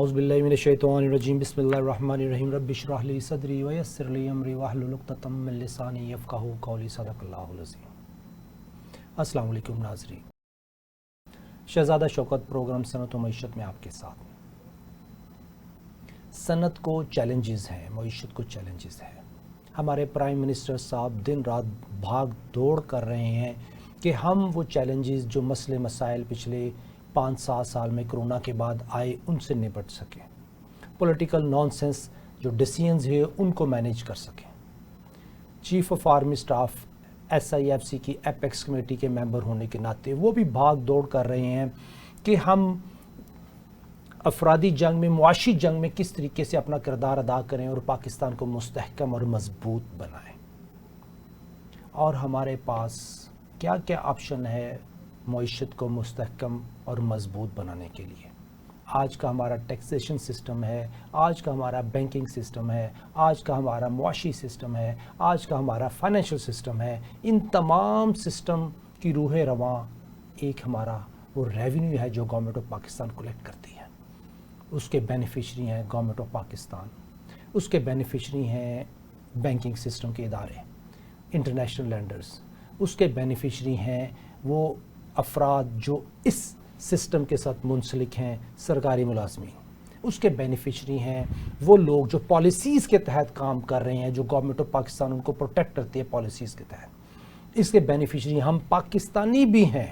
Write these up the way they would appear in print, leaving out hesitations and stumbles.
اعوذ باللہ من الشیطان الرجیم بسم اللہ الرحمن الرحیم رب اشرح لی صدری ویسر لی امری واحلل عقدۃ من لسانی یفقہوا قولی صدق اللہ العظیم۔ السلام علیکم ناظرین، شہزادہ شوکت پروگرام صنعت و معیشت میں آپ کے ساتھ۔ صنعت کو چیلنجز ہیں، معیشت کو چیلنجز ہیں۔ ہمارے پرائم منسٹر صاحب دن رات بھاگ دوڑ کر رہے ہیں کہ ہم وہ چیلنجز جو مسئلے مسائل پچھلے 5-7 سال میں کرونا کے بعد آئے ان سے نپٹ سکیں، پولیٹیکل نان سینس جو ڈیسیژنز ہیں ان کو مینیج کر سکیں۔ Chief of army staff SIFC کی ایپیکس کمیٹی کے ممبر ہونے کے ناطے وہ بھی بھاگ دوڑ کر رہے ہیں کہ ہم افرادی جنگ میں، معاشی جنگ میں کس طریقے سے اپنا کردار ادا کریں اور پاکستان کو مستحکم اور مضبوط بنائیں، اور ہمارے پاس کیا کیا آپشن ہے معیشت کو مستحکم اور مضبوط بنانے کے لیے۔ آج کا ہمارا ٹیکسیشن سسٹم ہے، آج کا ہمارا بینکنگ سسٹم ہے، آج کا ہمارا معاشی سسٹم ہے، آج کا ہمارا فائنینشل سسٹم ہے۔ ان تمام سسٹم کی روح رواں ایک ہمارا وہ ریونیو ہے جو گورنمنٹ آف پاکستان کلیکٹ کرتی ہے۔ اس کے بینیفیشری ہیں گورنمنٹ آف پاکستان، اس کے بینیفیشری ہیں بینکنگ سسٹم کے ادارے، انٹرنیشنل لینڈرز، اس کے بینیفیشری ہیں وہ افراد جو اس سسٹم کے ساتھ منسلک ہیں، سرکاری ملازمین، اس کے بینیفیشری ہیں وہ لوگ جو پالیسیز کے تحت کام کر رہے ہیں، جو گورنمنٹ آف پاکستان ان کو پروٹیکٹ کرتی ہے پالیسیز کے تحت۔ اس کے بینیفیشری ہم پاکستانی بھی ہیں،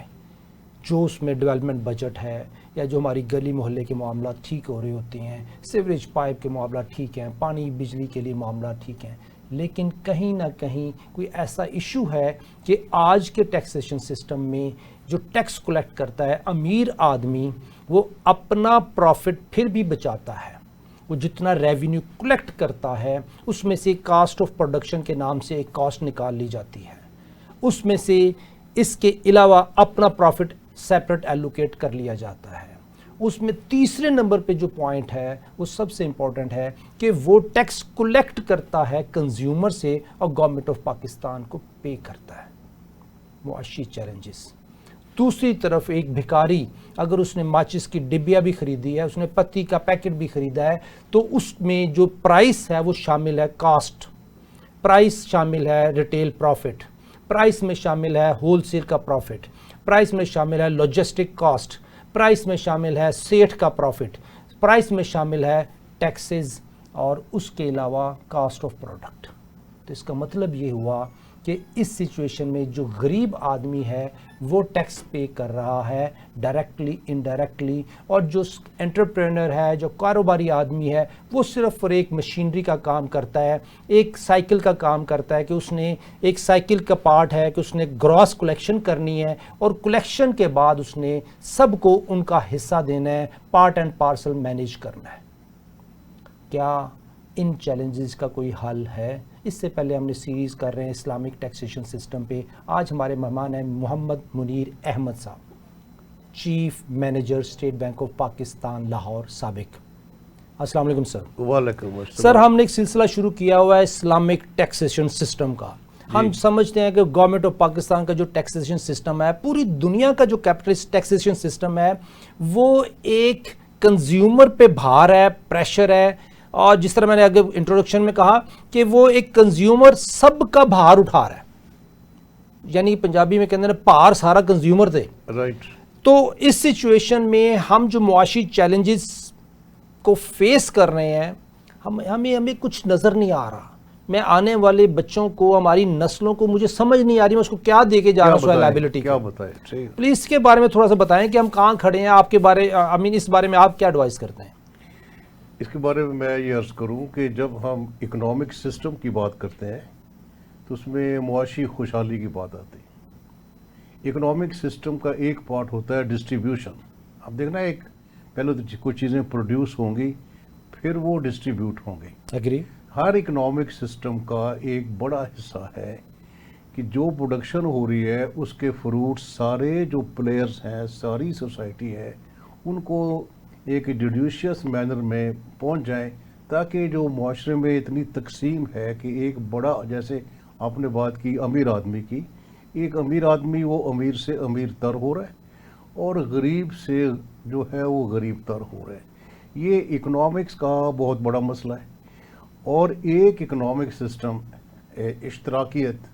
جو اس میں ڈیولپمنٹ بجٹ ہے یا جو ہماری گلی محلے کے معاملات ٹھیک ہو رہے ہوتے ہیں، سیوریج پائپ کے معاملات ٹھیک ہیں، پانی بجلی کے لیے معاملات ٹھیک ہیں، لیکن کہیں نہ کہیں کوئی ایسا ایشو ہے کہ آج کے ٹیکسیشن سسٹم میں جو ٹیکس کلیکٹ کرتا ہے امیر آدمی، وہ اپنا پروفٹ پھر بھی بچاتا ہے۔ وہ جتنا ریونیو کلیکٹ کرتا ہے اس میں سے کاسٹ آف پروڈکشن کے نام سے ایک کاسٹ نکال لی جاتی ہے، اس میں سے اس کے علاوہ اپنا پروفٹ سیپریٹ ایلوکیٹ کر لیا جاتا ہے۔ اس میں تیسرے نمبر پہ جو پوائنٹ ہے وہ سب سے امپورٹنٹ ہے کہ وہ ٹیکس کلیکٹ کرتا ہے کنزیومر سے اور گورنمنٹ آف پاکستان کو پے کرتا ہے۔ معاشی چیلنجز۔ دوسری طرف ایک بھکاری اگر اس نے ماچس کی ڈبیا بھی خریدی ہے، اس نے پتی کا پیکٹ بھی خریدا ہے، تو اس میں جو پرائس ہے وہ شامل ہے کاسٹ، پرائس شامل ہے ریٹیل پروفٹ، پرائس میں شامل ہے ہول سیل کا پروفٹ، پرائس میں شامل ہے لاجسٹک کاسٹ، پرائس میں شامل ہے سیٹھ کا پروفٹ، پرائس میں شامل ہے ٹیکسز، اور اس کے علاوہ کاسٹ آف پروڈکٹ۔ تو اس کا مطلب یہ ہوا کہ اس سچویشن میں جو غریب آدمی ہے وہ ٹیکس پے کر رہا ہے ڈائریکٹلی انڈائریکٹلی، اور جو انٹرپرینر ہے، جو کاروباری آدمی ہے، وہ صرف اور ایک مشینری کا کام کرتا ہے، ایک سائیکل کا کام کرتا ہے کہ اس نے ایک سائیکل کا پارٹ ہے کہ اس نے گراس کلیکشن کرنی ہے، اور کلیکشن کے بعد اس نے سب کو ان کا حصہ دینا ہے، پارٹ اینڈ پارسل مینیج کرنا ہے۔ کیا ان چیلنجز کا کوئی حل ہے؟ اس سے پہلے ہم نے سیریز کر رہے ہیں اسلامک ٹیکسیشن سسٹم پہ۔ آج ہمارے مہمان ہیں محمد منیر احمد صاحب، chief manager state bank of Pakistan Lahore سابق۔ السلام علیکم سر۔ وعلیکم السلام۔ سر ہم نے ایک سلسلہ شروع کیا ہوا ہے اسلامک ٹیکسیشن سسٹم کا۔ ہم سمجھتے ہیں کہ گورنمنٹ آف پاکستان کا جو ٹیکسیشن سسٹم ہے، پوری دنیا کا جو کیپٹلسٹ ٹیکسیشن سسٹم ہے، وہ ایک کنزیومر پہ بھار ہے، پریشر ہے، اور جس طرح میں نے آگے انٹروڈکشن میں کہا کہ وہ ایک کنزیومر سب کا بھار اٹھا رہا ہے، یعنی پنجابی میں کہتے ہیں بھار سارا کنزیومر دے۔ رائٹ۔ تو اس سچویشن میں ہم جو معاشی چیلنجز کو فیس کر رہے ہیں، ہمیں کچھ نظر نہیں آ رہا۔ میں آنے والے بچوں کو، ہماری نسلوں کو، مجھے سمجھ نہیں آ رہی میں اس کو کیا دے کے جا رہا ہوں لائبلٹی۔ کیا بتائیں؟ پلیز اس کے بارے میں تھوڑا سا بتائیں کہ ہم کہاں کھڑے ہیں، آپ کے بارے اس بارے میں آپ کیا ایڈوائز کرتے ہیں؟ اس کے بارے میں یہ عرض کروں کہ جب ہم اکنامک سسٹم کی بات کرتے ہیں تو اس میں معاشی خوشحالی کی بات آتی ہے۔ اکنامک سسٹم کا ایک پارٹ ہوتا ہے ڈسٹریبیوشن۔ اب دیکھنا، ایک پہلے تو کچھ چیزیں پروڈیوس ہوں گی، پھر وہ ڈسٹریبیوٹ ہوں گی۔ اگری۔ ہر اکنامک سسٹم کا ایک بڑا حصہ ہے کہ جو پروڈکشن ہو رہی ہے اس کے فروٹ سارے جو پلیئرز ہیں، ساری سوسائٹی ہے، ان کو ایک ڈیڈیوشیس مینر میں پہنچ جائیں، تاکہ جو معاشرے میں اتنی تقسیم ہے کہ ایک بڑا، جیسے آپ نے بات کی امیر آدمی کی، ایک امیر آدمی وہ امیر سے امیر تر ہو رہا ہے اور غریب سے جو ہے وہ غریب تر ہو رہا ہے۔ یہ اکنامکس کا بہت بڑا مسئلہ ہے، اور ایک اکنامک سسٹم اشتراکیت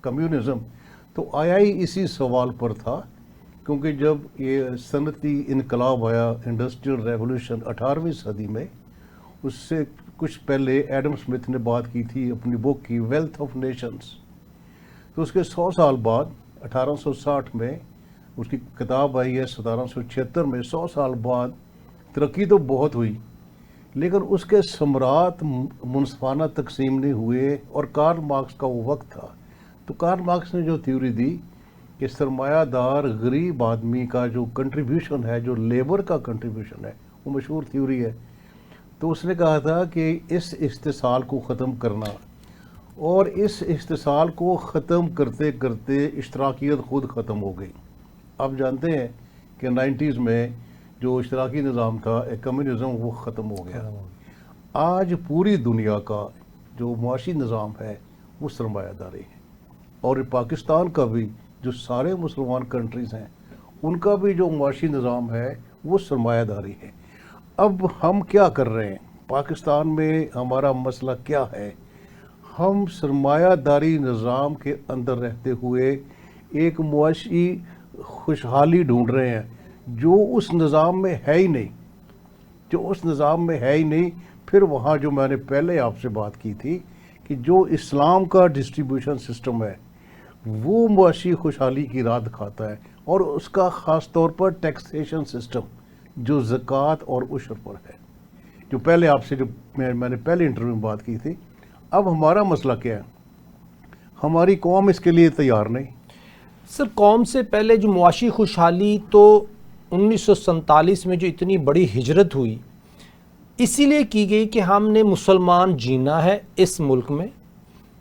کمیونزم تو آیا ہی اسی سوال پر تھا، کیونکہ جب یہ صنعتی انقلاب آیا، انڈسٹریل ریولوشن 18ویں صدی میں، اس سے کچھ پہلے ایڈم سمتھ نے بات کی تھی اپنی بک کی ویلتھ آف نیشنز، تو اس کے 100 سال بعد 1860 میں اس کی کتاب آئی ہے، 1776 میں، 100 سال بعد ترقی تو بہت ہوئی، لیکن اس کے ثمرات منصفانہ تقسیم نہیں ہوئے، اور کارل مارکس کا وہ وقت تھا، تو کارل مارکس نے جو تھیوری دی کہ سرمایہ دار غریب آدمی کا جو کنٹریبیوشن ہے، جو لیبر کا کنٹریبیوشن ہے، وہ مشہور تھیوری ہے، تو اس نے کہا تھا کہ اس استحصال کو ختم کرنا، اور اس استحصال کو ختم کرتے کرتے اشتراکیت خود ختم ہو گئی۔ آپ جانتے ہیں کہ 90s میں جو اشتراکی نظام تھا، کمیونزم، وہ ختم ہو گیا۔ آج پوری دنیا کا جو معاشی نظام ہے وہ سرمایہ داری ہے، اور پاکستان کا بھی، جو سارے مسلمان کنٹریز ہیں، ان کا بھی جو معاشی نظام ہے وہ سرمایہ داری ہے۔ اب ہم کیا کر رہے ہیں؟ پاکستان میں ہمارا مسئلہ کیا ہے؟ ہم سرمایہ داری نظام کے اندر رہتے ہوئے ایک معاشی خوشحالی ڈھونڈ رہے ہیں جو اس نظام میں ہے ہی نہیں، جو اس نظام میں ہے ہی نہیں۔ پھر وہاں جو میں نے پہلے آپ سے بات کی تھی کہ جو اسلام کا ڈسٹریبیوشن سسٹم ہے وہ معاشی خوشحالی کی راہ دکھاتا ہے، اور اس کا خاص طور پر ٹیکسیشن سسٹم جو زکوٰۃ اور عشر پر ہے، جو پہلے آپ سے جو میں نے پہلے انٹرویو میں بات کی تھی۔ اب ہمارا مسئلہ کیا ہے؟ ہماری قوم اس کے لیے تیار نہیں۔ سر، قوم سے پہلے جو معاشی خوشحالی تو 1947 میں جو اتنی بڑی ہجرت ہوئی، اسی لیے کی گئی کہ ہم نے مسلمان جینا ہے اس ملک میں،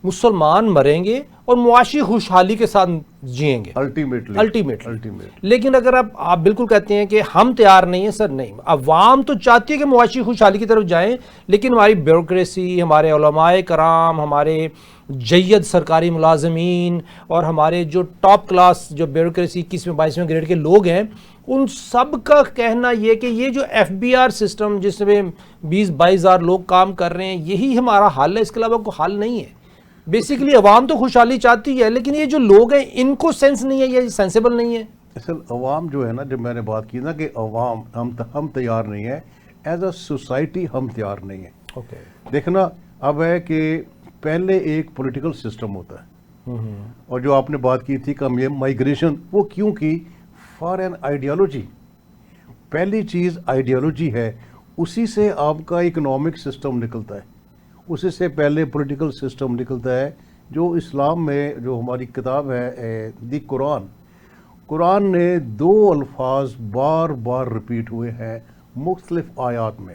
مسلمان مریں گے اور معاشی خوشحالی کے ساتھ جئیں گے الٹیمیٹلی۔ لیکن اگر آپ بالکل کہتے ہیں کہ ہم تیار نہیں ہیں، سر نہیں، عوام تو چاہتی ہے کہ معاشی خوشحالی کی طرف جائیں، لیکن ہماری بیوروکریسی، ہمارے علماء کرام، ہمارے جید سرکاری ملازمین، اور ہمارے جو ٹاپ کلاس جو بیوروکریسی 21ویں 22ویں گریڈ کے لوگ ہیں، ان سب کا کہنا یہ کہ یہ جو ایف بی آر سسٹم جس میں 20-22 ہزار لوگ کام کر رہے ہیں، یہی ہمارا حل ہے، اس کے علاوہ کوئی حل نہیں ہے۔ بیسیکلی عوام تو خوشحالی چاہتی ہے، لیکن یہ جو لوگ ہیں ان کو سینس نہیں ہے، یہ سینسیبل نہیں ہے۔ اصل عوام جو ہے نا، جب میں نے بات کی نا کہ عوام ہم تیار نہیں ہیں، ایز اے سوسائٹی ہم تیار نہیں ہیں۔ دیکھنا اب ہے کہ پہلے ایک پولیٹیکل سسٹم ہوتا ہے، اور جو آپ نے بات کی تھی کہ مائیگریشن وہ کیوں کی؟ For an ideology. پہلی چیز آئیڈیالوجی ہے، اسی سے آپ کا اکنامک سسٹم نکلتا ہے، اسی سے پہلے پولیٹیکل سسٹم نکلتا ہے۔ جو اسلام میں جو ہماری کتاب ہے دی قرآن نے 2 الفاظ بار بار ریپیٹ ہوئے ہیں مختلف آیات میں،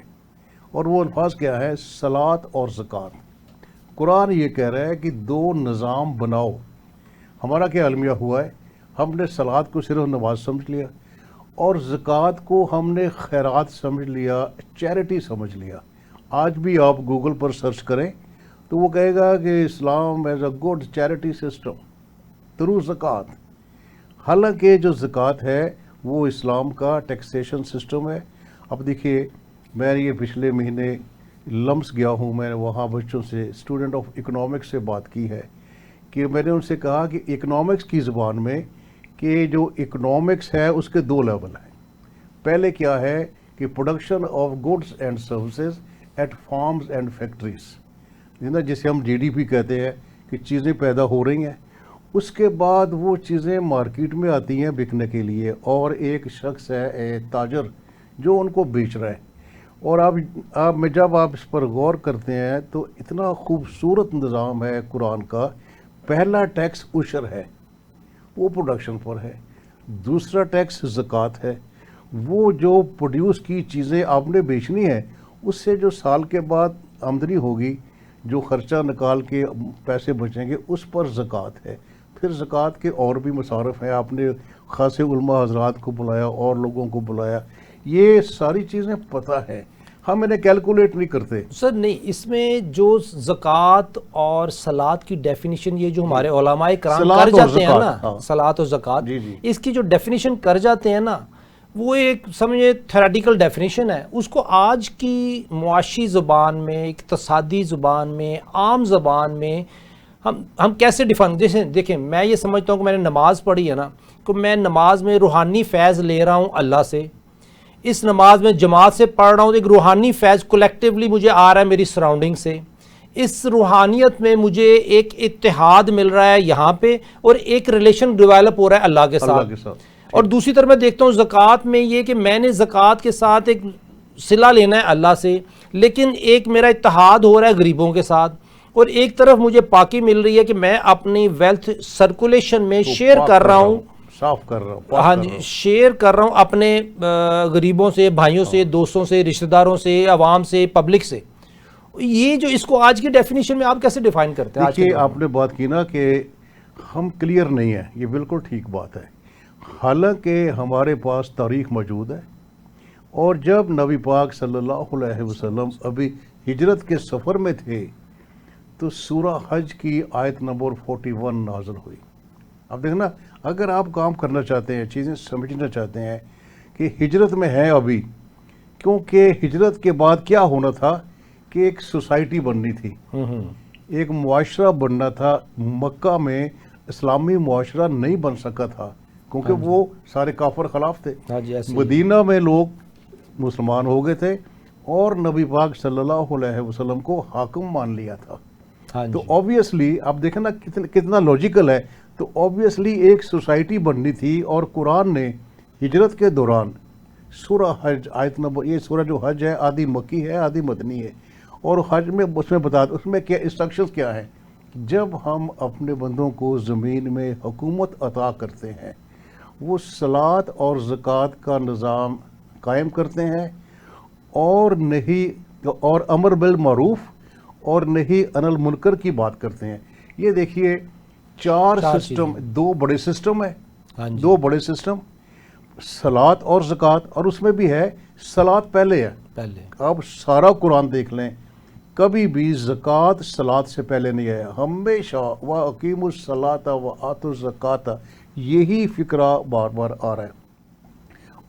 اور وہ الفاظ کیا ہے؟ صلاۃ اور زکوٰۃ۔ قرآن یہ کہہ رہا ہے کہ 2 نظام بناؤ۔ ہمارا کیا المیہ ہوا ہے؟ ہم نے صلاۃ کو صرف نماز سمجھ لیا، اور زکوٰۃ کو ہم نے خیرات سمجھ لیا، چیریٹی سمجھ لیا۔ آج بھی آپ گوگل پر سرچ کریں تو وہ کہے گا کہ Islam is a good charity system through زکوٰۃ۔ حالانکہ جو زکوٰۃ ہے وہ اسلام کا ٹیکسیشن سسٹم ہے۔ اب دیکھیے، میں یہ پچھلے مہینے لمس گیا ہوں، میں نے وہاں بچوں سے، اسٹوڈنٹ آف اکنامکس سے بات کی ہے، کہ میں نے ان سے کہا کہ اکنامکس کی زبان میں کہ جو اکنامکس ہے اس کے 2 لیول ہیں۔ پہلے کیا ہے کہ production of goods and services at farms and factories, جسے ہم جی ڈی پی کہتے ہیں، کہ چیزیں پیدا ہو رہی ہیں، اس کے بعد وہ چیزیں مارکیٹ میں آتی ہیں بکنے کے لیے، اور ایک شخص ہے تاجر جو ان کو بیچ رہا ہے۔ اور جب آپ اس پر غور کرتے ہیں تو اتنا خوبصورت نظام ہے قرآن کا۔ پہلا ٹیکس عشر ہے، وہ پروڈکشن پر ہے۔ دوسرا ٹیکس زکوٰۃ ہے، وہ جو پروڈیوس کی چیزیں آپ نے بیچنی ہے، اس سے جو سال کے بعد آمدنی ہوگی، جو خرچہ نکال کے پیسے بچیں گے، اس پر زکوٰۃ ہے۔ پھر زکوٰۃ کے اور بھی مصارف ہیں، آپ نے خاصے علماء حضرات کو بلایا اور لوگوں کو بلایا، یہ ساری چیزیں پتہ ہے، ہم انہیں کیلکولیٹ نہیں کرتے۔ سر نہیں، اس میں جو زکوٰۃ اور صلاۃ کی ڈیفینیشن یہ جو ہمارے علماء کرام کر جاتے ہیں نا، صلاۃ اور زکوٰۃ، اس کی جو ڈیفینیشن کر جاتے ہیں نا، وہ ایک سمجھے تھیوریٹیکل ڈیفینیشن ہے. اس کو آج کی معاشی زبان میں، اقتصادی زبان میں، عام زبان میں ہم کیسے ڈیفائن. جیسے دیکھیں، میں یہ سمجھتا ہوں کہ میں نے نماز پڑھی ہے نا، کہ میں نماز میں روحانی فیض لے رہا ہوں اللہ سے. اس نماز میں جماعت سے پڑھ رہا ہوں تو ایک روحانی فیض کولیکٹیولی مجھے آ رہا ہے میری سراؤنڈنگ سے. اس روحانیت میں مجھے ایک اتحاد مل رہا ہے یہاں پہ، اور ایک ریلیشن ڈیولپ ہو رہا ہے اللہ کے ساتھ. اور دوسری طرف میں دیکھتا ہوں زکوٰۃ میں یہ کہ میں نے زکوٰۃ کے ساتھ ایک صلہ لینا ہے اللہ سے، لیکن ایک میرا اتحاد ہو رہا ہے غریبوں کے ساتھ. اور ایک طرف مجھے پاکی مل رہی ہے کہ میں اپنی ویلتھ سرکولیشن میں شیئر کر رہا ہوں، صاف کر رہا ہوں. ہاں جی، شیئر کر رہا ہوں اپنے غریبوں سے، بھائیوں سے، دوستوں سے، رشتہ داروں سے، عوام سے، پبلک سے. یہ جو اس کو آج کی ڈیفینیشن میں آپ کیسے ڈیفائن کرتے ہیں؟ دیکھیے، آپ نے بات کی نا کہ ہم کلیئر نہیں ہیں، یہ بالکل ٹھیک بات ہے. حالانکہ ہمارے پاس تاریخ موجود ہے، اور جب نبی پاک صلی اللہ علیہ وسلم ابھی ہجرت کے سفر میں تھے تو سورہ حج کی آیت نمبر 41 نازل ہوئی. اب دیکھنا، اگر آپ کام کرنا چاہتے ہیں، چیزیں سمجھنا چاہتے ہیں کہ ہجرت میں ہیں ابھی، کیونکہ ہجرت کے بعد کیا ہونا تھا کہ ایک سوسائٹی بننی تھی، ایک معاشرہ بننا تھا. مکہ میں اسلامی معاشرہ نہیں بن سکا تھا کیونکہ وہ سارے کافر خلاف تھے. مدینہ میں لوگ مسلمان ہو گئے تھے اور نبی پاک صلی اللہ علیہ وسلم کو حاکم مان لیا تھا. تو آبویسلی آپ دیکھیں نا کتنا لاجیکل ہے. تو آبویسلی ایک سوسائٹی بننی تھی، اور قرآن نے ہجرت کے دوران سورہ حج آیت نمبر، یہ سورہ جو حج ہے آدھی مکی ہے آدھی مدنی ہے، اور حج میں اس میں کیا انسٹرکشنز کیا ہے. جب ہم اپنے بندوں کو زمین میں حکومت عطا کرتے ہیں، وہ صلاۃ اور زکوٰۃ کا نظام قائم کرتے ہیں، اور امر بالمعروف اور نہی عن المنکر کی بات کرتے ہیں. یہ دیکھیے، چار سسٹم، دو بڑے سسٹم ہیں، دو بڑے سسٹم، صلاۃ اور زکوٰۃ. اور اس میں بھی ہے صلاۃ پہلے ہے. اب سارا قرآن دیکھ لیں، کبھی بھی زکوٰۃ صلاۃ سے پہلے نہیں ہے. ہمیشہ وَأَقِیمُوا الصَّلَاةَ وَآتُوا الزَّکَاةَ، یہی فکرہ بار بار آ رہا ہے.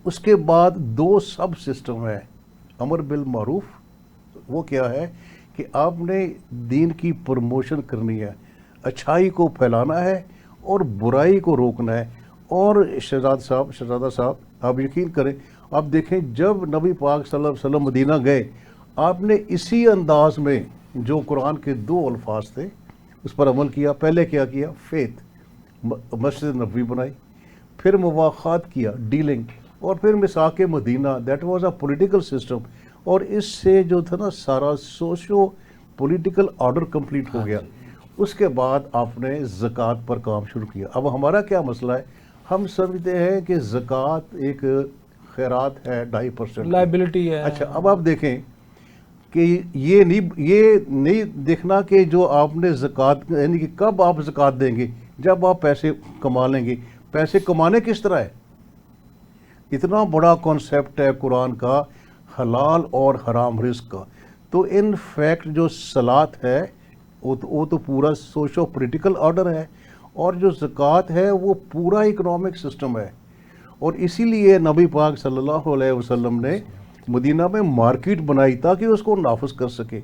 اس کے بعد دو سب سسٹم ہے. امر بالمعروف، وہ کیا ہے کہ آپ نے دین کی پروموشن کرنی ہے، اچھائی کو پھیلانا ہے اور برائی کو روکنا ہے. اور شہزادہ صاحب آپ یقین کریں، آپ دیکھیں جب نبی پاک صلی اللہ علیہ وسلم مدینہ گئے، آپ نے اسی انداز میں جو قرآن کے دو الفاظ تھے اس پر عمل کیا. پہلے کیا کیا؟ فیتھ، مسجد نبوی بنائی، پھر مواخات کیا، ڈیلنگ، اور پھر میثاق Madina, that was a political system. اور اس سے جو تھا نا سارا سوشو پولیٹیکل آرڈر کمپلیٹ ہو گیا. اس کے بعد آپ نے زکوٰۃ پر کام شروع کیا. اب ہمارا کیا مسئلہ ہے؟ ہم سمجھتے ہیں کہ زکوٰۃ ایک خیرات ہے 2.5%، لائبلٹی ہے. اچھا، اب آپ دیکھیں کہ یہ نہیں دیکھنا کہ جو آپ نے زکوٰۃ، یعنی کہ کب آپ زکوٰۃ دیں گے؟ جب آپ پیسے کما لیں گے. پیسے کمانے کس طرح ہے؟ اتنا بڑا کانسیپٹ ہے قرآن کا، حلال اور حرام رزق کا. تو ان فیکٹ جو صلاۃ ہے وہ تو پورا سوشو پولیٹیکل آرڈر ہے، اور جو زکوٰۃ ہے وہ پورا اکنامک سسٹم ہے. اور اسی لیے نبی پاک صلی اللہ علیہ وسلم نے مدینہ میں مارکیٹ بنائی تاکہ اس کو نافذ کر سکے.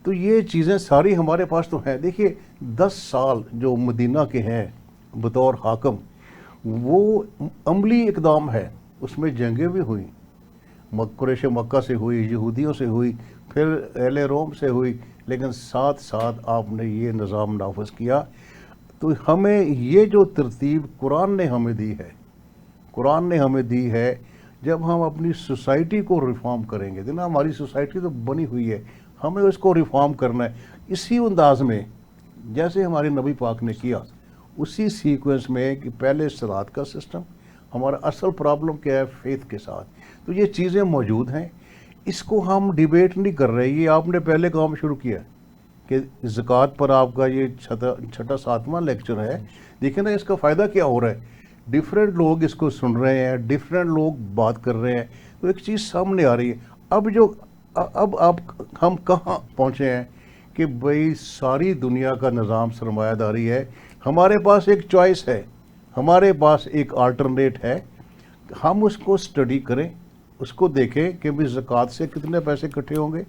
تو یہ چیزیں ساری ہمارے پاس تو ہیں. دیکھیے 10 سال جو مدینہ کے ہیں بطور حاکم، وہ عملی اقدام ہے. اس میں جنگیں بھی ہوئیں، قریش مکہ سے ہوئی، یہودیوں سے ہوئی، پھر اہل روم سے ہوئی، لیکن ساتھ ساتھ آپ نے یہ نظام نافذ کیا. تو ہمیں یہ جو ترتیب قرآن نے ہمیں دی ہے، جب ہم اپنی سوسائٹی کو ریفارم کریں گے، دیکھنا ہماری سوسائٹی تو بنی ہوئی ہے، ہمیں اس کو ریفارم کرنا ہے اسی انداز میں جیسے ہمارے نبی پاک نے کیا، اسی سیکوینس میں کہ پہلے صلاۃ کا سسٹم. ہمارا اصل پرابلم کیا ہے؟ فیتھ کے ساتھ. تو یہ چیزیں موجود ہیں، اس کو ہم ڈیبیٹ نہیں کر رہے. یہ آپ نے پہلے کام شروع کیا کہ زکوٰۃ پر آپ کا یہ چھٹا 7واں لیکچر ہے. دیکھیں نا اس کا فائدہ کیا ہو رہا ہے. ڈیفرنٹ لوگ اس کو سن رہے ہیں، ڈیفرنٹ لوگ بات کر رہے ہیں، تو ایک چیز سامنے آ رہی ہے. اب ہم کہاں پہنچے ہیں کہ بھئی ساری دنیا کا نظام سرمایہ داری ہے. ہمارے پاس ایک چوائس ہے، ہمارے پاس ایک آلٹرنیٹ ہے ہم اس کو اسٹڈی کریں, اس کو دیکھیں کہ بھی زکوٰۃ سے کتنے پیسے اکٹھے ہوں گے,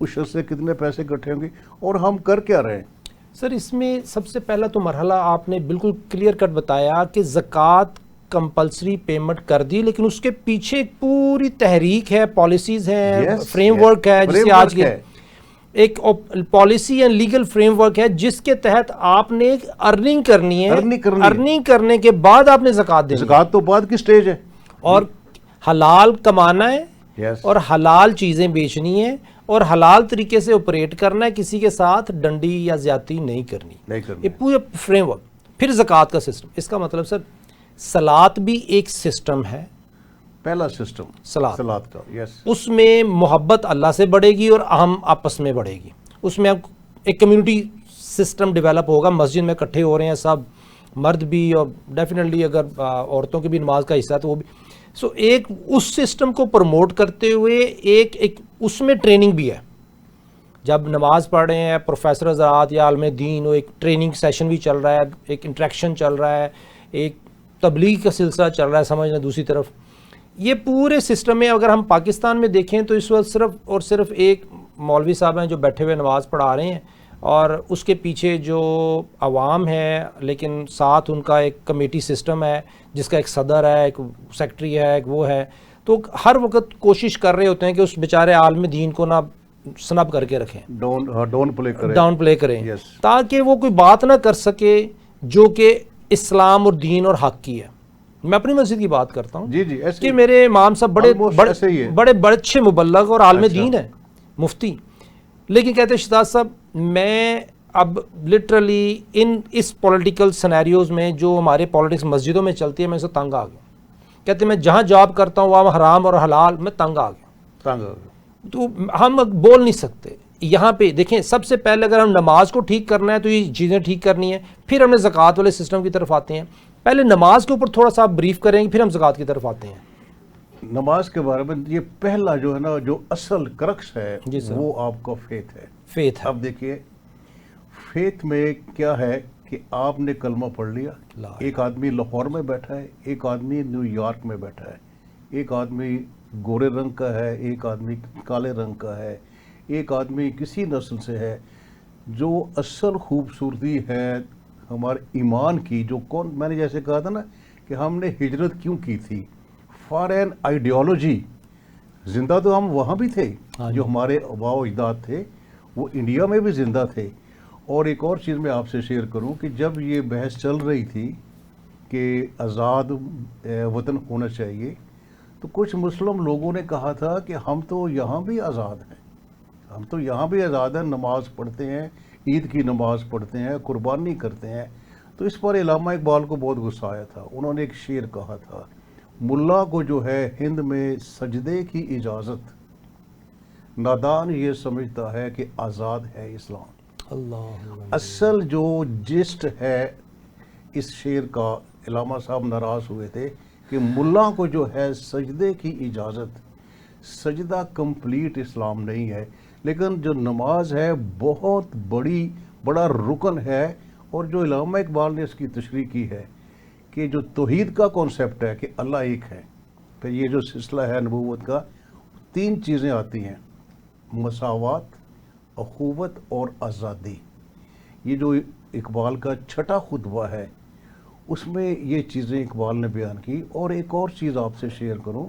عشر سے کتنے پیسے اکٹھے ہوں گے, اور ہم کر کیا رہے ہیں. سر اس میں سب سے پہلا تو مرحلہ آپ نے بالکل کلیئر کٹ بتایا کہ زکوٰۃ کمپلسری پیمنٹ کر دی, لیکن اس کے پیچھے ایک پوری تحریک ہے, پالیسیز ہیں, فریم ورک ہے, جسے آج کے ایک policy and legal frame work ہے جس کے تحت آپ نے ارننگ کرنی ہے, ارننگ کرنے کے بعد آپ نے زکوٰۃ دینی ہے. زکوٰۃ تو بعد کی سٹیج ہے, اور حلال کمانا ہے اور حلال چیزیں بیچنی ہے اور حلال طریقے سے آپریٹ کرنا ہے, کسی کے ساتھ ڈنڈی یا زیادتی نہیں کرنی. یہ پورا فریم ورک. پھر زکوٰۃ کا سسٹم, اس کا مطلب سر صلاۃ بھی ایک سسٹم ہے, پہلا سسٹم صلاۃ کا. اس میں محبت اللہ سے بڑھے گی اور ہم آپس میں بڑھے گی. اس میں ایک کمیونٹی سسٹم ڈیولپ ہوگا, مسجد میں اکٹھے ہو رہے ہیں سب, مرد بھی, اور ڈیفینیٹلی اگر عورتوں کی بھی نماز کا حصہ ہے تو وہ بھی. سو ایک اس سسٹم کو پروموٹ کرتے ہوئے ایک اس میں ٹریننگ بھی ہے. جب نماز پڑھ رہے ہیں پروفیسر حضرات یا عالم دین, وہ ایک ٹریننگ سیشن بھی چل رہا ہے, ایک انٹریکشن چل رہا ہے, ایک تبلیغ کا سلسلہ چل رہا ہے سمجھنا. دوسری طرف یہ پورے سسٹم میں اگر ہم پاکستان میں دیکھیں تو اس وقت صرف اور صرف ایک مولوی صاحب ہیں جو بیٹھے ہوئے نماز پڑھا رہے ہیں, اور اس کے پیچھے جو عوام ہے, لیکن ساتھ ان کا ایک کمیٹی سسٹم ہے جس کا ایک صدر ہے, ایک سیکٹری ہے, ایک وہ ہے. تو ہر وقت کوشش کر رہے ہوتے ہیں کہ اس بیچارے عالم دین کو نہ سنب کر کے رکھیں, ڈاؤن پلے کریں, تاکہ وہ کوئی بات نہ کر سکے جو کہ اسلام اور دین اور حق کی ہے. میں اپنی مسجد کی بات کرتا ہوں کہ میرے امام صاحب بڑے اچھے مبلغ اور عالم دین ہیں, مفتی, لیکن کہتے ہیں شہزاد صاحب میں اب لٹرلی اس پولیٹیکل سینیریوز میں جو ہمارے پولیٹکس مسجدوں میں چلتی ہے میں اسے تنگ آ گیا. کہتے ہیں میں جہاں جاب کرتا ہوں وہاں حرام اور حلال, میں تنگ آ گیا. تو ہم بول نہیں سکتے. یہاں پہ دیکھیں, سب سے پہلے اگر ہم نماز کو ٹھیک کرنا ہے تو یہ چیزیں ٹھیک کرنی ہے, پھر ہم نے زکوٰۃ والے سسٹم کی طرف آتے ہیں. پہلے نماز کے اوپر تھوڑا سا بریف کریں گے, پھر ہم زکوٰۃ کی طرف آتے ہیں. نماز کے بارے میں یہ پہلا جو ہے نا, جو اصل کرکس ہے وہ آپ کا فیتھ ہے. اب دیکھیے فیتھ میں کیا ہے کہ آپ نے کلمہ پڑھ لیا, ایک آدمی لاہور میں بیٹھا ہے, ایک آدمی نیو یارک میں بیٹھا ہے, ایک آدمی گورے رنگ کا ہے, ایک آدمی کالے رنگ کا ہے, ایک آدمی کسی نسل سے ہے. جو اصل خوبصورتی ہے ہمارے ایمان کی, جو میں نے جیسے کہا تھا نا کہ ہم نے ہجرت کیوں کی تھی, فار این آئیڈیالوجی. زندہ تو ہم وہاں بھی تھے, جو ہمارے آباء و اجداد تھے وہ انڈیا میں بھی زندہ تھے. اور ایک اور چیز میں آپ سے شیئر کروں کہ جب یہ بحث چل رہی تھی کہ آزاد وطن ہونا چاہیے, تو کچھ مسلم لوگوں نے کہا تھا کہ ہم تو یہاں بھی آزاد ہیں, ہم تو یہاں بھی آزاد ہیں, نماز پڑھتے ہیں, عید کی نماز پڑھتے ہیں, قربانی کرتے ہیں. تو اس پر علامہ اقبال کو بہت غصہ آیا تھا. انہوں نے ایک شعر کہا تھا, ملا کو جو ہے ہند میں سجدے کی اجازت, نادان یہ سمجھتا ہے کہ آزاد ہے اسلام. اصل جو جسٹ ہے اس شعر کا, علامہ صاحب ناراض ہوئے تھے کہ ملا کو جو ہے سجدے کی اجازت, سجدہ کمپلیٹ اسلام نہیں ہے. لیکن جو نماز ہے بہت بڑا رکن ہے, اور جو علامہ اقبال نے اس کی تشریح کی ہے کہ جو توحید کا کانسیپٹ ہے کہ اللہ ایک ہے, پھر یہ جو سلسلہ ہے نبوت کا, 3 چیزیں آتی ہیں, مساوات, اخوت اور آزادی. یہ جو اقبال کا چھٹا خطبہ ہے اس میں یہ چیزیں اقبال نے بیان کی. اور ایک اور چیز آپ سے شیئر کروں,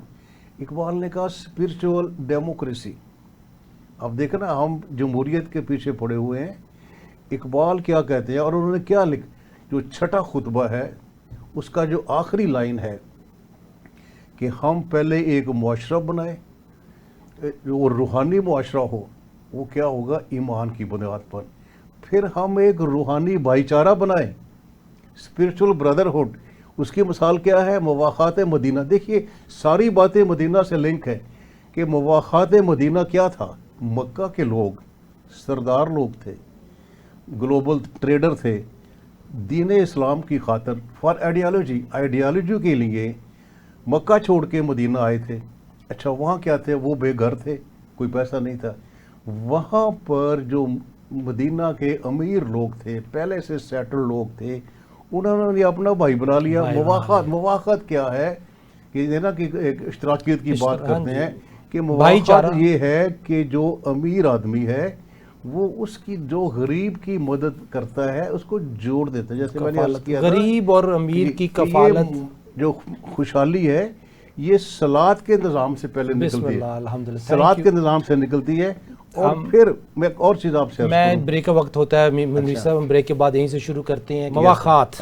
اقبال نے کہا اسپرچول ڈیموکریسی. اب دیکھیں نا, ہم جمہوریت کے پیچھے پڑے ہوئے ہیں, اقبال کیا کہتے ہیں, اور انہوں نے کیا جو چھٹا خطبہ ہے اس کا جو آخری لائن ہے کہ ہم پہلے ایک معاشرہ بنائیں, جو روحانی معاشرہ ہو, وہ کیا ہوگا, ایمان کی بنیاد پر. پھر ہم ایک روحانی بھائی چارہ بنائیں, اسپرچول بردرہڈ. اس کی مثال کیا ہے, مواخات مدینہ. دیکھیے ساری باتیں مدینہ سے لنک ہے کہ مواخات مدینہ کیا تھا. مکہ کے لوگ سردار لوگ تھے, گلوبل ٹریڈر تھے, دین اسلام کی خاطر فار آئیڈیالوجی کے لیے مکہ چھوڑ کے مدینہ آئے تھے. اچھا وہاں کیا تھے, وہ بے گھر تھے, کوئی پیسہ نہیں تھا. وہاں پر جو مدینہ کے امیر لوگ تھے, پہلے سے سیٹل لوگ تھے, انہوں نے اپنا بھائی بنا لیا. مواخات کیا ہے کہ یہ نا کہ ایک اشتراکیت کی بات کرتے ہیں کہ بھائی چارہ موافقت یہ ہے کہ جو امیر آدمی ہے وہ اس کی جو غریب کی مدد کرتا ہے اس کو جوڑ دیتا ہے. جیسے میں نے عرض کیا تھا غریب اور امیر کی کہ یہ کفالت. جو خوشحالی ہے یہ صلاۃ کے نظام سے پہلے بسم نکلتی اللہ ہے, الحمدللہ. صلاۃ کے نظام سے نکلتی ہے. اور پھر میں ایک اور چیز آپ سے میں بریک کا وقت ہوتا ہے منیر صاحب, ہم بریک کے بعد یہیں سے شروع کرتے ہیں. مواخات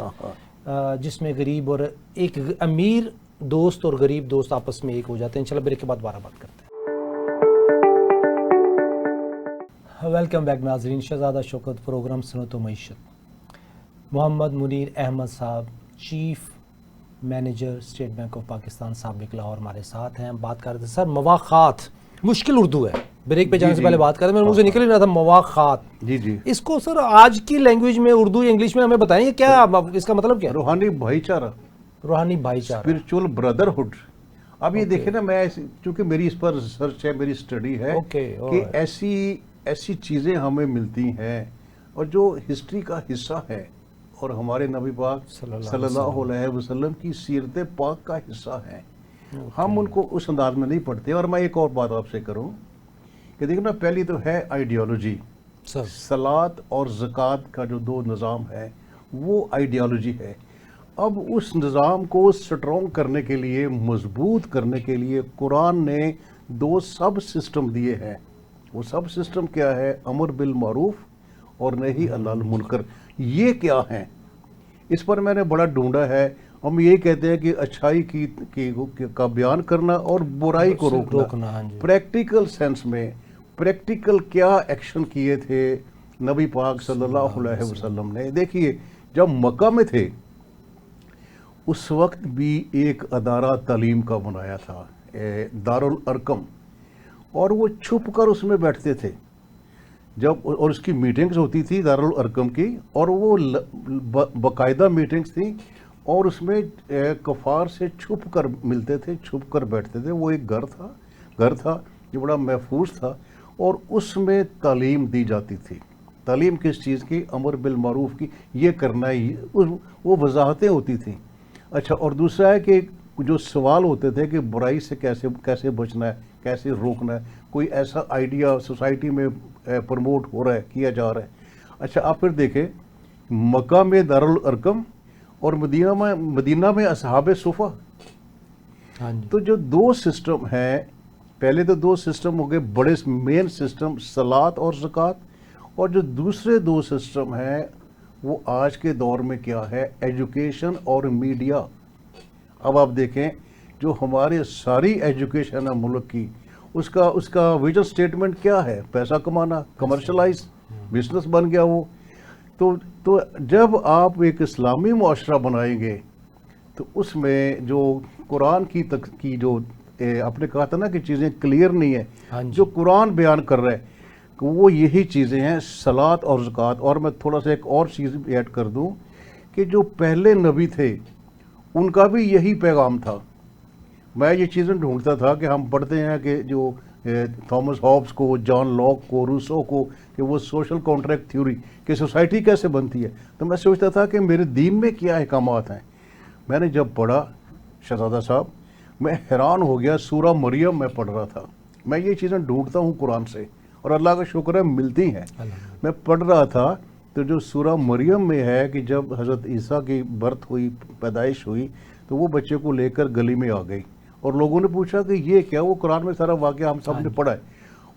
جس میں غریب اور ایک امیر دوست اور غریب دوست آپس میں ایک ہو جاتے ہیں. انشاءاللہ بریک کے بعد دوبارہ بات کرتے ہیں. ویلکم بیک ناظرین, شہزادہ شوکت, پروگرام صنعت و معیشت. محمد منیر احمد صاحب, chief manager state bank of Pakistan سابق لاہور, ہمارے ساتھ ہیں. ہم بات کر رہے تھے سر مواخات, مشکل اردو ہے, بریک پہ جانے سے پہلے بات کر رہے ہیں, میرے منہ سے نکل ہی رہا تھا مواخات. جی جی, اس کو سر آج کی لینگویج میں اردو یا انگلش میں ہمیں بتائیں گے کیا اس کا مطلب کیا؟ روحانی بھائی چارہ, روحانی بھائی چارہ, اسپرچول بردرہڈ. اب یہ دیکھیں نا, میں چونکہ میری اس پر ریسرچ ہے, میری اسٹڈی ہے کہ ایسی چیزیں ہمیں ملتی ہیں اور جو ہسٹری کا حصہ ہے اور ہمارے نبی پاک صلی اللہ علیہ وسلم کی سیرت پاک کا حصہ ہے, ہم ان کو اس انداز میں نہیں پڑھتے. اور میں ایک اور بات آپ سے کروں کہ دیکھو نا, پہلی تو ہے آئیڈیالوجی. صلاۃ اور زکوٰۃ کا جو دو نظام ہے وہ آئیڈیالوجی ہے. اب اس نظام کو سٹرونگ کرنے کے لیے, مضبوط کرنے کے لیے قرآن نے دو سب سسٹم دیے ہیں. وہ سب سسٹم کیا ہے؟ امر بالمعروف اور نہی عن المنکر. یہ کیا ہیں؟ اس پر میں نے بڑا ڈھونڈا ہے. ہم یہ کہتے ہیں کہ اچھائی کا بیان کرنا اور برائی کو روکنا. پریکٹیکل سینس میں پریکٹیکل کیا ایکشن کیے تھے نبی پاک صلی اللہ علیہ وسلم نے؟ دیکھیے, جب مکہ میں تھے اس وقت بھی ایک ادارہ تعلیم کا بنایا تھا, دارالارقم, اور وہ چھپ کر اس میں بیٹھتے تھے جب, اور اس کی میٹنگز ہوتی تھی دارالارقم کی, اور وہ باقاعدہ میٹنگز تھیں, اور اس میں کفار سے چھپ کر ملتے تھے, چھپ کر بیٹھتے تھے. وہ ایک گھر تھا جو بڑا محفوظ تھا, اور اس میں تعلیم دی جاتی تھی. تعلیم کس چیز کی؟ امر بالمعروف کی, یہ کرنا ہی, وہ وضاحتیں ہوتی تھیں. اچھا, اور دوسرا ہے کہ جو سوال ہوتے تھے کہ برائی سے کیسے بچنا ہے, کیسے روکنا ہے. کوئی ایسا آئیڈیا سوسائٹی میں پروموٹ ہو رہا ہے, کیا جا رہا ہے. اچھا, آپ پھر دیکھیں مکہ میں دارالارقم اور مدینہ میں اصحاب صفہ. تو جو دو سسٹم ہیں, پہلے تو دو سسٹم ہو گئے بڑے مین سسٹم, صلاۃ اور زکوٰۃ, اور جو دوسرے دو سسٹم ہیں وہ آج کے دور میں کیا ہے؟ ایجوکیشن اور میڈیا. اب آپ دیکھیں جو ہمارے ساری ایجوکیشن ہے ملک کی, اس کا ویژن سٹیٹمنٹ کیا ہے؟ پیسہ کمانا, کمرشلائز بزنس بن گیا وہ. تو جب آپ ایک اسلامی معاشرہ بنائیں گے تو اس میں جو قرآن کی جو آپ نے کہا تھا نا کہ چیزیں کلیئر نہیں ہیں, جو قرآن بیان کر رہا ہے کہ وہ یہی چیزیں ہیں, صلاۃ اور زکوٰۃ. اور میں تھوڑا سا ایک اور چیز ایڈ کر دوں کہ جو پہلے نبی تھے ان کا بھی یہی پیغام تھا. میں یہ چیزیں ڈھونڈتا تھا کہ ہم پڑھتے ہیں کہ جو تھامس ہابس کو, جان لاک کو, روسو کو, کہ وہ سوشل کانٹریکٹ تھیوری کہ سوسائٹی کیسے بنتی ہے, تو میں سوچتا تھا کہ میرے دین میں کیا احکامات ہیں. میں نے جب پڑھا شہزادہ صاحب, میں حیران ہو گیا. سورہ مریم میں پڑھ رہا تھا, میں یہ چیزیں ڈھونڈتا ہوں قرآن سے, اور اللہ کا شکر ہے ملتی ہیں. میں پڑھ رہا تھا تو جو سورہ مریم میں ہے کہ جب حضرت عیسیٰ کی برتھ ہوئی, پیدائش ہوئی, تو وہ بچے کو لے کر گلی میں آ گئی, اور لوگوں نے پوچھا کہ یہ کیا؟ وہ قرآن میں سارا واقعہ ہم سب نے پڑھا ہے.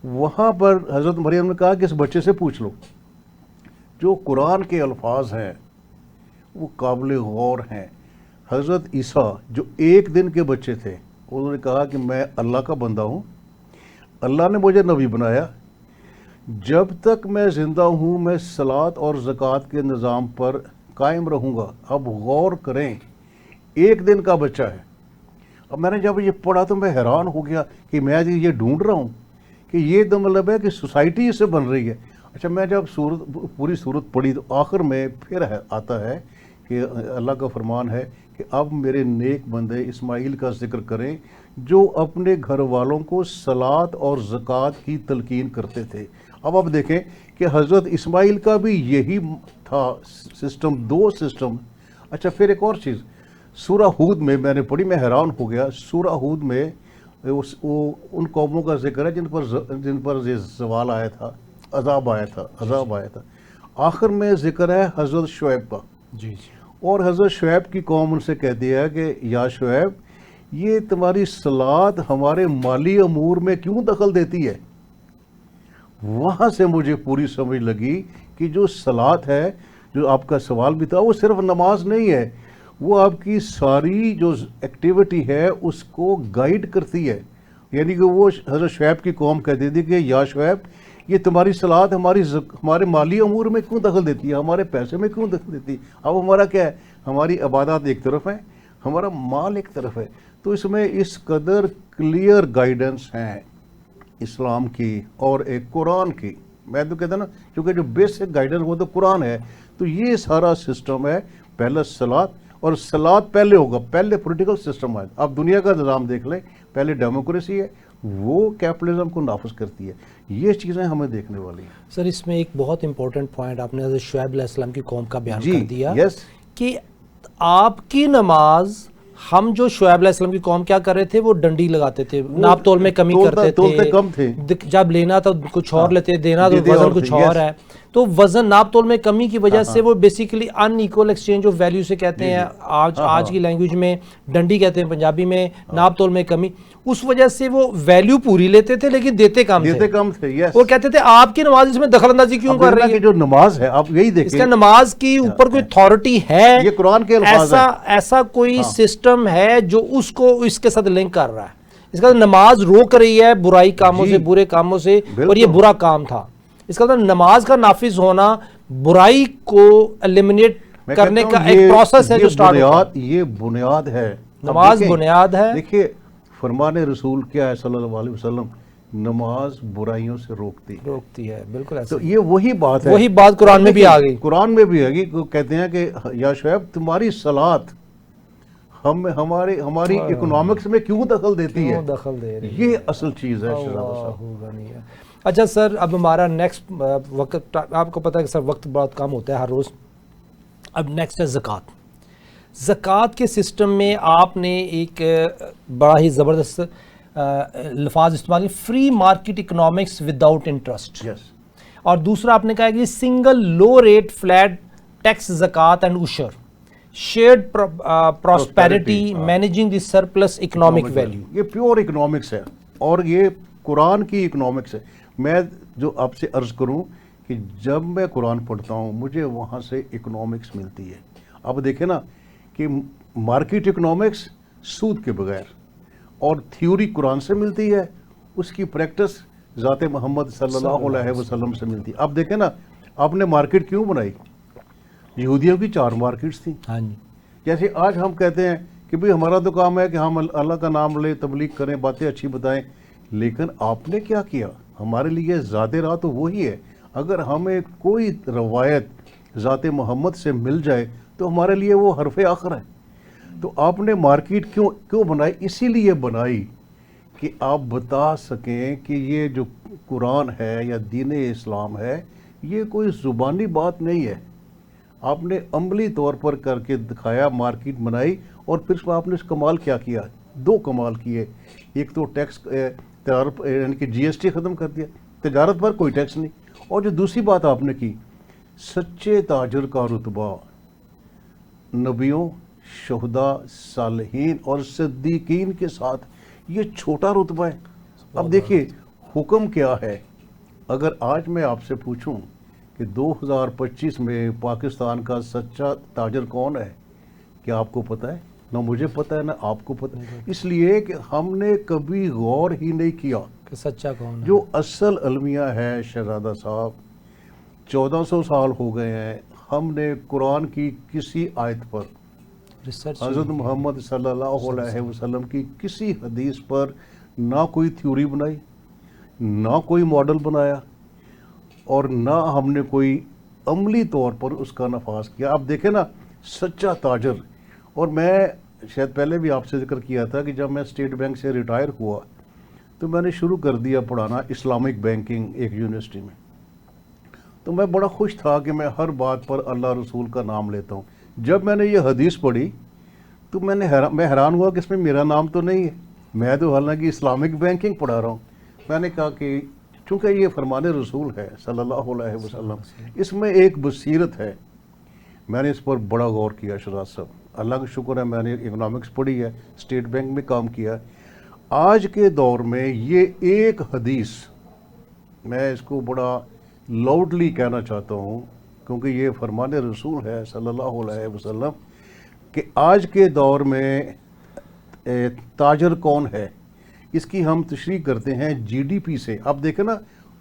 وہاں پر حضرت مریم نے کہا کہ اس بچے سے پوچھ لو. جو قرآن کے الفاظ ہیں وہ قابل غور ہیں. حضرت عیسیٰ جو ایک دن کے بچے تھے, انہوں نے کہا کہ میں اللہ کا بندہ ہوں, اللہ نے مجھے نبی بنایا, جب تک میں زندہ ہوں میں صلاۃ اور زکوٰۃ کے نظام پر قائم رہوں گا. اب غور کریں, ایک دن کا بچہ ہے. اب میں نے جب یہ پڑھا تو میں حیران ہو گیا کہ میں یہ ڈھونڈ رہا ہوں کہ یہ تو مطلب ہے کہ سوسائٹی اس سے بن رہی ہے. اچھا, میں جب پوری صورت پڑھی تو آخر میں پھر آتا ہے کہ اللہ کا فرمان ہے کہ اب میرے نیک بندے اسماعیل کا ذکر کریں جو اپنے گھر والوں کو صلاۃ اور زکوٰۃ کی تلقین کرتے تھے. اب آپ دیکھیں کہ حضرت اسماعیل کا بھی یہی تھا سسٹم, دو سسٹم. اچھا, پھر ایک اور چیز, سورہ ہود میں میں نے پڑھی، میں حیران ہو گیا. سورہ ہود میں ان قوموں کا ذکر ہے جن پر یہ زوال آیا تھا، عذاب آیا تھا. آخر میں ذکر ہے حضرت شعیب کا. جی. اور حضرت شعیب کی قوم ان سے کہتی ہے کہ یا شعیب، یہ تمہاری صلات ہمارے مالی امور میں کیوں دخل دیتی ہے؟ وہاں سے مجھے پوری سمجھ لگی کہ جو صلات ہے، جو آپ کا سوال بھی تھا، وہ صرف نماز نہیں ہے، وہ آپ کی ساری جو ایکٹیویٹی ہے اس کو گائیڈ کرتی ہے. یعنی کہ وہ حضرت شعیب کی قوم کہتی تھی کہ یا شعیب، یہ تمہاری صلات ہمارے مالی امور میں کیوں دخل دیتی ہے، ہمارے پیسے میں کیوں دخل دیتی ہے؟ اب ہمارا کیا ہے؟ ہماری عبادات ایک طرف ہیں، ہمارا مال ایک طرف ہے. تو اس میں اس قدر کلیئر گائیڈنس ہیں اسلام کی اور ایک قرآن کی. میں تو کہتا نا، کیونکہ جو بیسک گائیڈنس وہ تو قرآن ہے. تو یہ سارا سسٹم ہے. پہلا صلات، اور صلات پہلے ہوگا، پہلے پولیٹیکل سسٹم ہے. آپ دنیا کا نظام دیکھ لیں، پہلے ڈیموکریسی ہے، وہ کیپٹلزم کو نافذ کرتی ہے. یہ چیزیں ہمیں دیکھنے والی ہیں. سر اس میں ایک بہت امپورٹنٹ پوائنٹ آپ نے حضرت شعیب علیہ السلام کی قوم کا بیان کر دیا یس، کہ آپ کی نماز، ہم جو شعیب علیہ السلام کی قوم کیا کر رہے تھے، وہ ڈنڈی لگاتے تھے، ناپ تول میں کمی کرتے تولتے کم تھے. جب لینا تو کچھ اور لیتے، دینا تو وزن کچھ اور ہے. تو وزن ناپ تول میں کمی کی وجہ سے وہ basically in equal exchange of value سے کہتے ہیں. آج کی لینگویج میں ڈنڈی کہتے ہیں، پنجابی میں ناپ تول میں کمی. اس وجہ سے وہ ویلیو پوری لیتے تھے لیکن دیتے کم تھے. وہ کہتے تھے آپ کی نماز اس میں دخل اندازی کیوں کر رہی ہے؟ جو نماز ہے، آپ یہی دیکھیں، اس کا نماز کی اوپر کوئی اتھارٹی ہے؟ یہ قرآن کے الفاظ ہیں. ایسا کوئی سسٹم ہے جو اس کو اس کے ساتھ لنک کر رہا ہے؟ اس کا نماز روک رہی ہے برائی کاموں سے، برے کاموں سے، اور یہ برا کام تھا. اس کا نماز کا نافذ ہونا برائی کو ایلیمنیٹ کرنے کا ایک پروسیس ہے جو سٹارٹ ہوتا ہے. یہ بنیاد ہے. نماز بنیاد ہے. دیکھیے فرمان رسول کیا ہے صلی اللہ علیہ وسلم، نماز برائیوں سے روکتی ہے. بالکل ایسا. تو یہ وہی بات ہے، وہی بات قرآن میں بھی آ گئی. قرآن میں بھی آ گئی. کہتے ہیں کہ یا شعیب، تمہاری صلات ہماری اکنامکس میں کیوں دخل دیتی ہے؟ دخل دے رہی ہے. یہ اصل چیز ہے شہزادہ صاحب. اچھا سر، اب ہمارا نیکسٹ وقت، آپ کو پتہ ہے کہ سر وقت بہت کم ہوتا ہے ہر روز. اب نیکسٹ ہے زکوٰۃ. زکوٰۃ کے سسٹم میں آپ نے ایک بڑا ہی زبردست لفاظ استعمال کی، free market economics without interest. اور دوسرا آپ نے کہا کہ single low rate flat tax zakat and ushr, shared prosperity managing the surplus economic value. یہ پیور اکنامکس ہے اور یہ قرآن کی اکنامکس ہے. میں جو آپ سے عرض کروں کہ جب میں قرآن پڑھتا ہوں مجھے وہاں سے اکنامکس ملتی ہے. اب دیکھیں نا کہ مارکیٹ اکنامکس سود کے بغیر، اور تھیوری قرآن سے ملتی ہے، اس کی پریکٹس ذات محمد صلی اللہ علیہ وسلم سے ملتی ہے. اب دیکھیں نا، آپ نے مارکیٹ کیوں بنائی؟ یہودیوں کی 4 مارکیٹس تھیں. ہاں جی. جیسے آج ہم کہتے ہیں کہ بھئی ہمارا تو کام ہے کہ ہم اللہ کا نام لیں، تبلیغ کریں، باتیں اچھی بتائیں، لیکن آپ نے کیا کیا؟ ہمارے لیے ذات راہ تو وہی ہے. اگر ہمیں کوئی روایت ذات محمد سے مل جائے تو ہمارے لیے وہ حرف آخر ہے. تو آپ نے مارکیٹ کیوں بنائی؟ اسی لیے بنائی کہ آپ بتا سکیں کہ یہ جو قرآن ہے یا دین اسلام ہے، یہ کوئی زبانی بات نہیں ہے. آپ نے عملی طور پر کر کے دکھایا، مارکیٹ بنائی، اور پھر آپ نے اس کمال کیا کیا؟ 2 کمال کیے. ایک تو ٹیکس یعنی کہ جی ایس ٹی ختم کر دیا، تجارت پر کوئی ٹیکس نہیں. اور جو دوسری بات آپ نے کی، سچے تاجر کا رتبہ نبیوں، شہداء، صالحین اور صدیقین کے ساتھ یہ چھوٹا رتبہ ہے. اب دیکھیے حکم کیا ہے. اگر آج میں آپ سے پوچھوں کہ 2025 میں پاکستان کا سچا تاجر کون ہے، کیا آپ کو پتہ ہے؟ نہ مجھے پتہ ہے نہ آپ کو پتہ ہے. اس لیے کہ ہم نے کبھی غور ہی نہیں کیا کہ سچا کون ہے. جو اصل المیہ ہے شہزادہ صاحب، 1400 سال ہو گئے ہیں ہم نے قرآن کی کسی آیت پر، حضرت محمد صلی اللہ علیہ وسلم کی کسی حدیث پر نہ کوئی تھیوری بنائی، نہ کوئی ماڈل بنایا، اور نہ ہم نے کوئی عملی طور پر اس کا نفاذ کیا. اب دیکھیں نا، سچا تاجر. اور میں شاید پہلے بھی آپ سے ذکر کیا تھا کہ جب میں اسٹیٹ بینک سے ریٹائر ہوا تو میں نے شروع کر دیا پڑھانا اسلامک بینکنگ ایک یونیورسٹی میں. تو میں بڑا خوش تھا کہ میں ہر بات پر اللہ رسول کا نام لیتا ہوں. جب میں نے یہ حدیث پڑھی تو میں حیران ہوا کہ اس میں میرا نام تو نہیں ہے. میں تو حالانکہ اسلامک بینکنگ پڑھا رہا ہوں. میں نے کہا کہ چونکہ یہ فرمان رسول ہے صلی اللہ علیہ وسلم, اس میں ایک بصیرت ہے. میں نے اس پر بڑا غور کیا شہزاد صاحب, اللہ کا شکر ہے میں نے اکنامکس پڑھی ہے, اسٹیٹ بینک میں کام کیا. آج کے دور میں یہ ایک حدیث, میں اس کو بڑا لاؤڈلی کہنا چاہتا ہوں کیونکہ یہ فرمان رسول ہے صلی اللہ علیہ وسلم, کہ آج کے دور میں تاجر کون ہے, اس کی ہم تشریح کرتے ہیں جی ڈی پی سے. آپ دیکھیں نا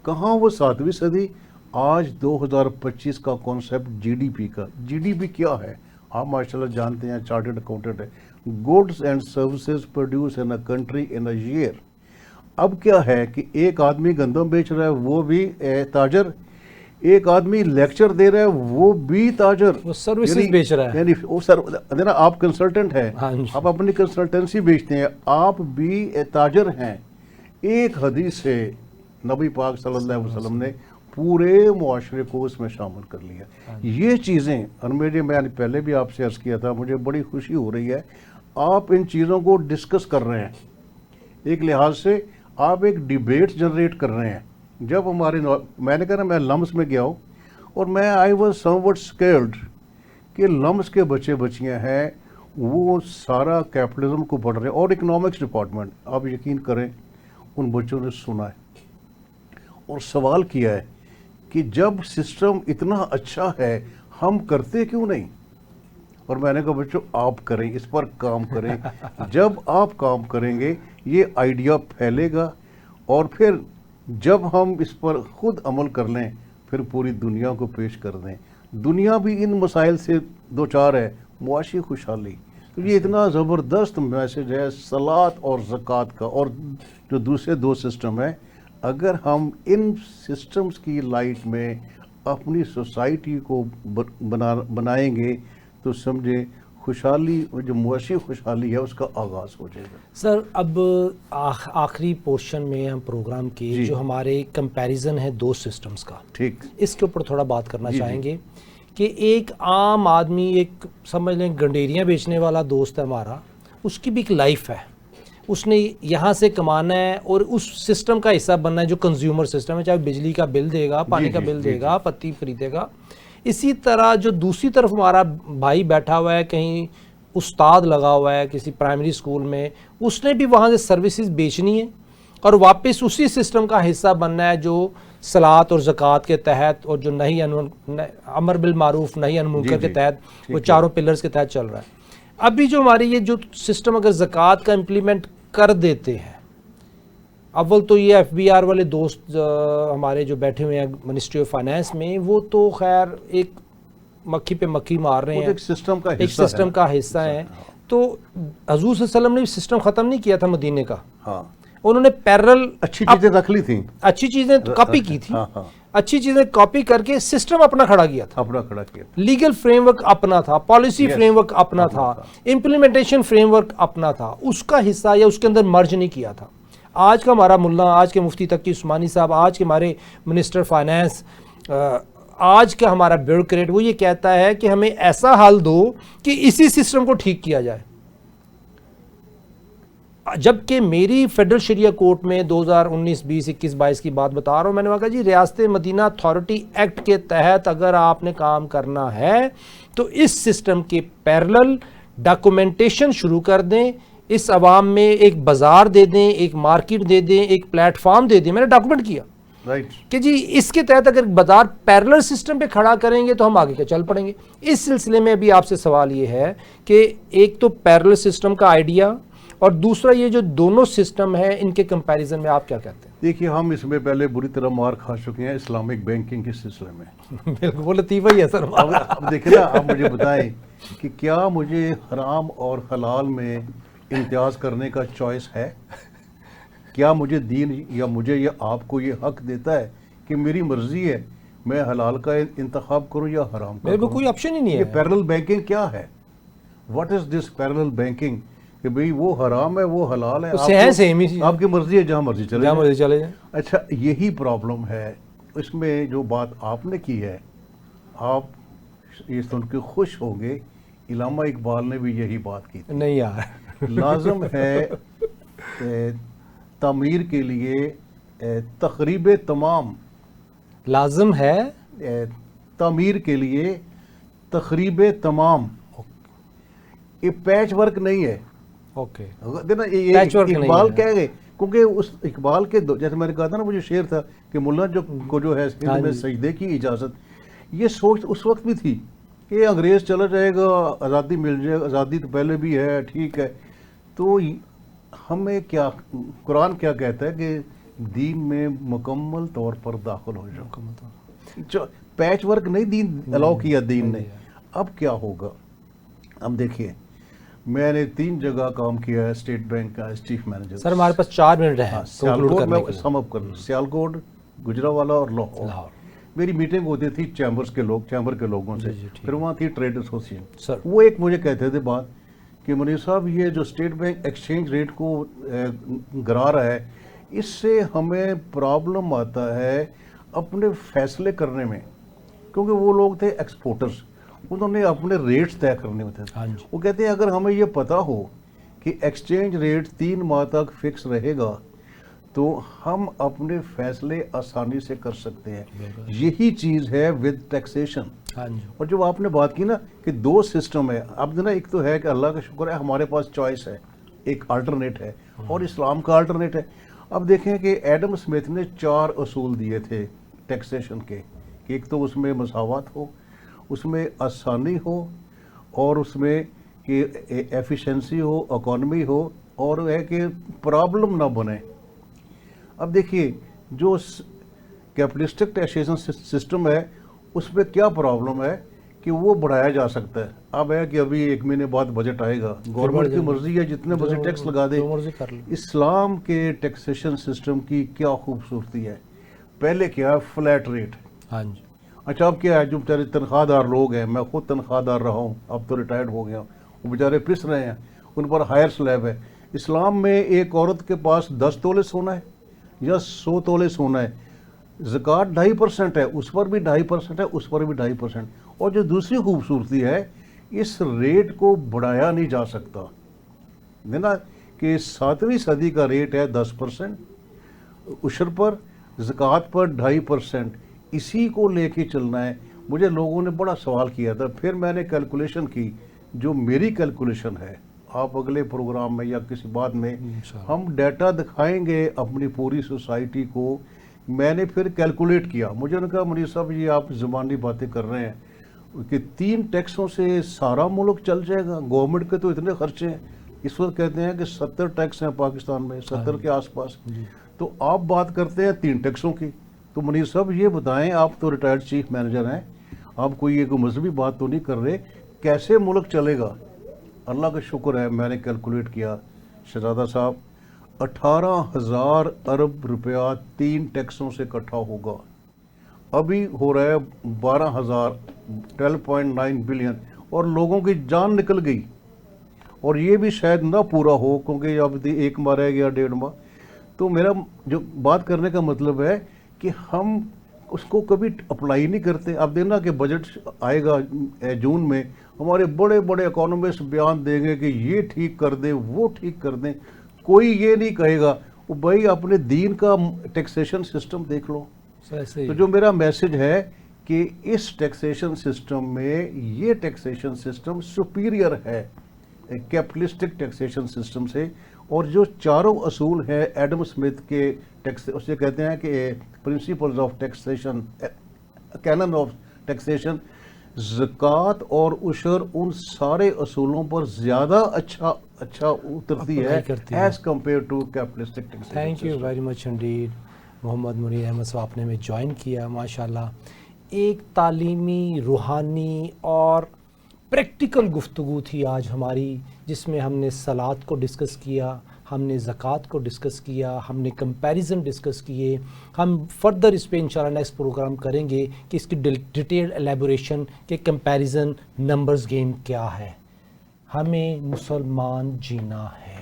کہاں وہ 7ویں صدی, آج 2025 کا کانسیپٹ جی ڈی پی کا. جی ڈی پی کیا ہے آپ ماشاءاللہ جانتے ہیں, چارٹرڈ اکاؤنٹنٹ ہے. Goods and services produce in a country in a year. اب کیا ہے کہ ایک آدمی گندم بیچ رہا ہے وہ بھی تاجر, ایک آدمی لیکچر دے رہا ہے وہ بھی تاجر, وہ سروسز بیچ رہا ہے. یعنی آپ کنسلٹنٹ ہیں, آپ اپنی کنسلٹنسی بیچتے ہیں, آپ بھی تاجر ہیں. ایک حدیث سے نبی پاک صلی اللہ علیہ وسلم نے پورے معاشرے کو اس میں شامل کر لیا. یہ چیزیں, اور میں نے پہلے بھی آپ سے عرض کیا تھا, مجھے بڑی خوشی ہو رہی ہے آپ ان چیزوں کو ڈسکس کر رہے ہیں. ایک لحاظ سے آپ ایک ڈیبیٹ جنریٹ کر رہے ہیں. جب میں نے کہا نا میں لمس میں گیا ہوں اور میں I was some what scared کہ لمس کے بچے بچیاں ہیں وہ سارا کیپٹلزم کو پڑھ رہے ہیں, اور اکنامکس ڈپارٹمنٹ آپ یقین کریں ان بچوں نے سنا ہے اور سوال کیا ہے کہ جب سسٹم اتنا اچھا ہے ہم کرتے کیوں نہیں. اور میں نے کہا بچوں آپ کریں, اس پر کام کریں. جب آپ کام کریں گے یہ آئیڈیا پھیلے گا, اور پھر جب ہم اس پر خود عمل کر لیں پھر پوری دنیا کو پیش کر دیں. دنیا بھی ان مسائل سے دوچار ہے, معاشی خوشحالی. تو یہ اتنا زبردست میسج ہے صلاۃ اور زکوٰۃ کا. اور جو دوسرے 2 سسٹم ہیں, اگر ہم ان سسٹمز کی لائٹ میں اپنی سوسائٹی کو بنائیں گے تو سمجھے خوشحالی, جو معاشی خوشحالی ہے اس کا آغاز ہو جائے گا. سر اب آخری پورشن میں ہم پروگرام کے جو ہمارے کمپیریزن ہے 2 سسٹمز کا, ٹھیک, اس کے اوپر تھوڑا بات کرنا چاہیں گے کہ ایک عام آدمی, ایک سمجھ لیں گنڈیریاں بیچنے والا دوست ہے ہمارا, اس کی بھی ایک لائف ہے, اس نے یہاں سے کمانا ہے اور اس سسٹم کا حصہ بننا ہے جو کنزیومر سسٹم ہے, چاہے بجلی کا بل دے گا, پانی کا بل دے گا, پتی خریدے گا. اسی طرح جو دوسری طرف ہمارا بھائی بیٹھا ہوا ہے, کہیں استاد لگا ہوا ہے کسی پرائمری اسکول میں, اس نے بھی وہاں سے سروسز بیچنی ہے اور واپس اسی سسٹم کا حصہ بننا ہے جو صلاۃ اور زکوٰۃ کے تحت اور جو امر بالمعروف نہی عن منکر کے تحت وہ 4 پلرز کے تحت چل رہا ہے. ابھی جو ہماری یہ جو سسٹم اگر زکوٰۃ کا امپلیمنٹ کر دیتے ہیں, اول تو یہ ایف بی آر والے دوست ہمارے جو بیٹھے ہوئے ہیں منسٹری آف فائنانس میں, وہ تو خیر ایک مکھی پہ مکھی مار رہے ہیں, ایک سسٹم کا حصہ ہیں. تو حضور صلی اللہ علیہ وسلم نے سسٹم ختم نہیں کیا تھا مدینے کا, انہوں نے پیرل اچھی چیزیں رکھ لی تھیں, اچھی چیزیں کاپی کی تھی, اچھی چیزیں کاپی کر کے سسٹم اپنا کھڑا کیا تھا, لیگل فریم ورک اپنا تھا, پالیسی فریم ورک اپنا تھا, امپلیمنٹیشن فریم ورک اپنا تھا, اس کا حصہ یا اس کے اندر مرج نہیں کیا تھا. آج کا ہمارا ملا, آج کے مفتی تقی عثمانی صاحب, آج کے ہمارے منسٹر فائنانس, آج کا ہمارا بیوروکریٹ, وہ یہ کہتا ہے کہ ہمیں ایسا حل دو کہ اسی سسٹم کو ٹھیک کیا جائے. جبکہ میری فیڈرل شریعہ کورٹ میں 2019 20 21 22 کی بات بتا رہا ہوں, میں نے کہا جی ریاست مدینہ اتھارٹی ایکٹ کے تحت اگر آپ نے کام کرنا ہے تو اس سسٹم کے پیرلل ڈاکومنٹیشن شروع کر دیں, اس عوام میں ایک بازار دے دیں, ایک مارکیٹ دے دیں, ایک پلیٹ فارم دے دیں. میں نے ڈاکومنٹ کیا کہ جی اس کے تحت اگر بازار پیرلل سسٹم پہ کھڑا کریں گے تو ہم آگے کے چل پڑیں گے. اس سلسلے میں ابھی آپ سے سوال یہ ہے کہ ایک تو پیرلل سسٹم کا آئیڈیا, اور دوسرا یہ جو دونوں سسٹم ہیں ان کے کمپیریزن میں آپ کیا کہتے ہیں؟ دیکھیے ہم اس میں پہلے بری طرح مار کھا چکے ہیں اسلامک بینکنگ کے سلسلے میں. بالکل وہ لطیفہ ہی ہے سر. اب دیکھیں نا, آپ مجھے بتائیں کہ کیا مجھے حرام اور حلال میں امتیاز کرنے کا چوائس ہے؟ کیا مجھے دین یا مجھے یا آپ کو یہ حق دیتا ہے کہ میری مرضی ہے میں حلال کا انتخاب کروں یا حرام کا؟ میرے کو کوئی آپشن ہی نہیں ہے. یہ پیرلل بینکنگ کیا ہے؟ What is this parallel banking? کہ بھئی وہ حرام ہے وہ حلال ہے, آپ کی مرضی ہے, جہاں مرضی چلے جائیں. اچھا یہی پرابلم ہے اس میں جو بات آپ نے کی ہے. آپ یہ سن کے خوش ہوں گے, علامہ اقبال نے بھی یہی بات کی تھی. نہیں یار لازم ہے تعمیر کے لیے تخریب تمام، لازم ہے تعمیر کے لیے تخریب تمام. یہ پیچ ورک نہیں ہے. اوکے دیکھنا یہ اقبال کہہ گئے، کیونکہ اس اقبال کے جیسے میں نے کہا تھا نا، وہ جو شعر تھا کہ ملا کو جو ہے ہند میں سجدے کی اجازت، یہ سوچ اس وقت بھی تھی کہ انگریز چلا جائے گا، آزادی مل جائے گا. آزادی تو پہلے بھی ہے، ٹھیک ہے. تو ہمیں کیا قرآن کیا کہتا ہے کہ دین میں مکمل طور پر داخل ہو جاؤ. پیچ ورک نہیں دین الاؤ کیا دین نے. اب کیا ہوگا؟ اب دیکھیے، میں نے 3 جگہ کام کیا ہے اسٹیٹ بینک کا ایز چیف مینیجر. سر ہمارے پاس 4 منٹ ہیں سیالکوٹ میں سم اپ کروں. سیالکوٹ، گجراوالا اور لاہور. میری میٹنگ ہوتی تھی چیمبر کے لوگوں سے. پھر وہاں تھی ٹریڈ ایسوسیشن. وہ ایک مجھے کہتے تھے بات کہ منیر صاحب، یہ جو اسٹیٹ بینک ایکسچینج ریٹ کو گرا رہا ہے، اس سے ہمیں پرابلم آتا ہے اپنے فیصلے کرنے میں، کیونکہ وہ لوگ تھے ایکسپورٹرز، انہوں نے اپنے ریٹس طے کرنے ہوتے تھے. وہ کہتے ہیں اگر ہمیں یہ پتا ہو کہ ایکسچینج ریٹ 3 ماہ تک فکس رہے گا تو ہم اپنے فیصلے آسانی سے کر سکتے ہیں. یہی چیز ہے ود ٹیکسیشن. اور جو آپ نے بات کی نا کہ 2 سسٹم ہے، اب نا ایک تو ہے کہ اللہ کا شکر ہے ہمارے پاس چوائس ہے، ایک آلٹرنیٹ ہے، اور اسلام کا آلٹرنیٹ ہے. اب دیکھیں کہ ایڈم اسمتھ نے 4 اصول دیے تھے ٹیکسیشن کے، کہ ایک تو اس میں مساوات ہو، اس میں آسانی ہو، اور اس میں کہ ایفیشنسی ہو، اکانومی ہو، اور ہے کہ پرابلم نہ بنے. اب دیکھیے جو کیپٹلسٹک ٹیکسیشن سسٹم ہے اس میں کیا پرابلم ہے کہ وہ بڑھایا جا سکتا ہے. اب ہے کہ ابھی 1 مہینے بعد بجٹ آئے گا، گورنمنٹ کی مرضی ہے جتنے مرضی ٹیکس لگا دے. اسلام کے ٹیکسیشن سسٹم کی کیا خوبصورتی ہے، پہلے کیا ہے فلیٹ ریٹ. اچھا اب کیا ہے، جو بیچارے تنخواہ دار لوگ ہیں، میں خود تنخواہ دار رہا ہوں، اب تو ریٹائرڈ ہو گیا ہوں، وہ بیچارے پس رہے ہیں، ان پر ہائر سلیب ہے. اسلام میں ایک عورت کے پاس 10 تولے سونا ہے یا 100 تولے سونا ہے، زکوٰۃ 2.5% ہے، اس پر بھی 2.5% ہے، اس پر بھی 2.5%. اور جو دوسری خوبصورتی ہے، اس ریٹ کو بڑھایا نہیں جا سکتا. نا کہ 7ویں صدی کا ریٹ ہے 10% عشر پر، زکوٰۃ پر 2.5%. اسی کو لے کے چلنا ہے. مجھے لوگوں نے بڑا سوال کیا تھا، پھر میں نے کیلکولیشن کی. جو میری کیلکولیشن ہے، آپ اگلے پروگرام میں یا کسی بات میں ہم ڈیٹا دکھائیں گے اپنی پوری سوسائٹی کو. میں نے پھر کیلکولیٹ کیا. مجھے نے کہا منیر صاحب یہ آپ زبانی باتیں کر رہے ہیں کہ 3 ٹیکسوں سے سارا ملک چل جائے گا، گورنمنٹ کے تو اتنے خرچے ہیں. اس وقت کہتے ہیں کہ 70 ٹیکس ہیں پاکستان میں، 70 کے آس پاس. تو آپ بات کرتے ہیں 3 ٹیکسوں کی. تو منیر صاحب یہ بتائیں، آپ تو ریٹائرڈ چیف مینیجر ہیں، آپ کوئی ایک مذہبی بات تو نہیں کر رہے، کیسے ملک چلے گا؟ اللہ کا شکر ہے میں نے کیلکولیٹ کیا شہزادہ صاحب، 18,000 ارب روپیہ 3 ٹیکسوں سے اکٹھا ہوگا. ابھی ہو رہا ہے 12,000، 12.9 بلین، اور لوگوں کی جان نکل گئی. اور یہ بھی شاید نہ پورا ہو کیونکہ اب 1 ماہ رہ گیا، 1.5 ماہ. تو میرا جو بات کرنے کا مطلب ہے کہ ہم اس کو کبھی اپلائی نہیں کرتے. اب دیکھنا کہ بجٹ آئے گا جون میں، ہمارے بڑے بڑے اکانومسٹ بیان دیں گے کہ یہ ٹھیک کر دیں، وہ ٹھیک کر دیں. کوئی یہ نہیں کہے گا وہ بھائی اپنے دین کا ٹیکسیشن سسٹم دیکھ لو. تو جو میرا میسج ہے کہ اس ٹیکسیشن سسٹم میں یہ ٹیکسیشن سسٹم سپیریئر ہے کیپٹلسٹک ٹیکسیشن سسٹم سے. اور جو 4 اصول ہیں ایڈم اسمتھ کے اسے کہتے ہیں کہ principles of taxation, canon of taxation, زکوٰۃ اور عشر ان سارے اصولوں پر زیادہ اچھا اترتی ہے as compare to capitalistic taxation. Thank you very much indeed Muhammad Munir Ahmed Sahib, آپ نے ہمیں جوائن کیا. ماشاءاللہ ایک تعلیمی، روحانی اور پریکٹیکل گفتگو تھی آج ہماری، جس میں ہم نے صلاۃ کو ڈسکس کیا، ہم نے زکوٰۃ کو ڈسکس کیا، ہم نے کمپیریزن ڈسکس کیے. ہم فردر اس پہ انشاءاللہ نیکسٹ پروگرام کریں گے کہ اس کی ڈیٹیلڈ ایلیبوریشن کہ کمپیریزن نمبرز گیم کیا ہے. ہمیں مسلمان جینا ہے.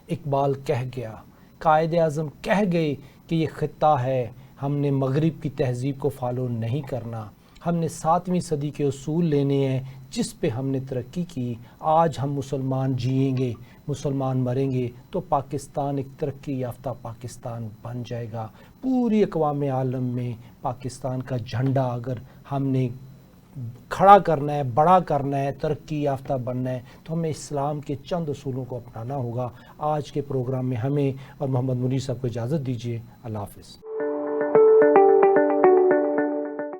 اقبال کہہ گیا، قائد اعظم کہہ گئے کہ یہ خطہ ہے، ہم نے مغرب کی تہذیب کو فالو نہیں کرنا. ہم نے 7ویں صدی کے اصول لینے ہیں جس پہ ہم نے ترقی کی. آج ہم مسلمان جئیں گے، مسلمان مریں گے تو پاکستان ایک ترقی یافتہ پاکستان بن جائے گا. پوری اقوام عالم میں پاکستان کا جھنڈا اگر ہم نے کھڑا کرنا ہے، بڑا کرنا ہے، ترقی یافتہ بننا ہے تو ہمیں اسلام کے چند اصولوں کو اپنانا ہوگا. آج کے پروگرام میں ہمیں اور محمد منیر صاحب کو اجازت دیجیے. اللہ حافظ.